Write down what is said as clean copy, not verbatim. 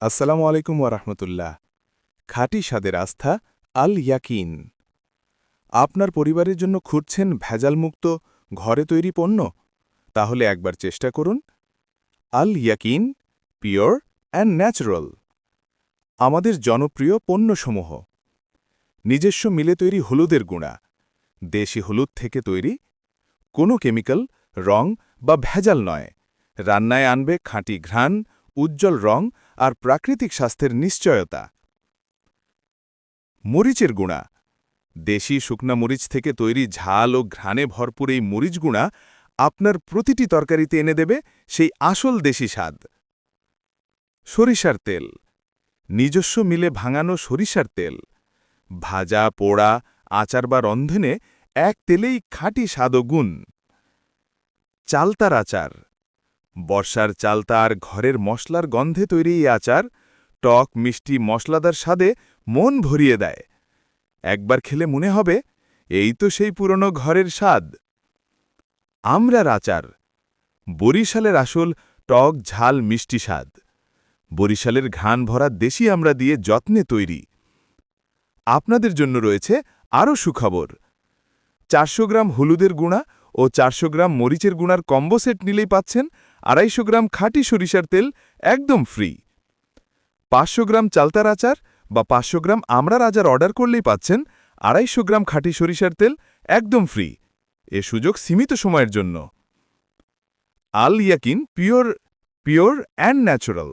আসসালামু আলাইকুম ওয়ারাহমতুল্লাহ। খাঁটি স্বাদের আস্থা আল ইয়াকিন। আপনার পরিবারের জন্য খুঁজছেন ভেজালমুক্ত ঘরে তৈরি পণ্য? তাহলে একবার চেষ্টা করুন আল ইয়াকিন, পিওর অ্যান্ড ন্যাচারাল। আমাদের জনপ্রিয় পণ্যসমূহ: নিজস্ব মিলে তৈরি হলুদের গুঁড়া, দেশি হলুদ থেকে তৈরি, কোনো কেমিক্যাল, রং বা ভেজাল নয়। রান্নায় আনবে খাঁটি ঘ্রাণ, উজ্জ্বল রং আর প্রাকৃতিক স্বাস্থ্যের নিশ্চয়তা। মরিচের গুঁড়া, দেশি শুকনা মরিচ থেকে তৈরি ঝাল ও ঘ্রাণে ভরপুর এই মরিচ গুঁড়া আপনার প্রতিটি তরকারিতে এনে দেবে সেই আসল দেশি স্বাদ। সরিষার তেল, নিজস্ব মিলে ভাঙানো সরিষার তেল, ভাজা, পোড়া, আচার বা রন্ধনে এক তেলেই খাঁটি স্বাদ ও গুণ। চালতার আচার, বর্ষার চালতা আর ঘরের মশলার গন্ধে তৈরি এই আচার টক মিষ্টি মশলাদার স্বাদে মন ভরিয়ে দেয়। একবার খেলে মনে হবে এই তো সেই পুরনো ঘরের স্বাদ। আমড়ার আচার, বরিশালের আসল টক ঝাল মিষ্টি স্বাদ। বরিশালের ঘ্রাণ ভরা দেশি আমড়া দিয়ে যত্নে তৈরি। আপনাদের জন্য রয়েছে আরও সুখবর। 400 গ্রাম হলুদের গুঁড়া ও 400 গ্রাম মরিচের গুঁড়ার কম্বো সেট নিলেই পাচ্ছেন 250 গ্রাম খাঁটি সরিষার তেল একদম ফ্রি। 500 গ্রাম চালতার আচার বা 500 গ্রাম আমড়ার আচার অর্ডার করলেই পাচ্ছেন 250 গ্রাম খাঁটি সরিষার তেল একদম ফ্রি। এ সুযোগ সীমিত সময়ের জন্য। আল ইয়াকিন, পিওর অ্যান্ড ন্যাচারাল।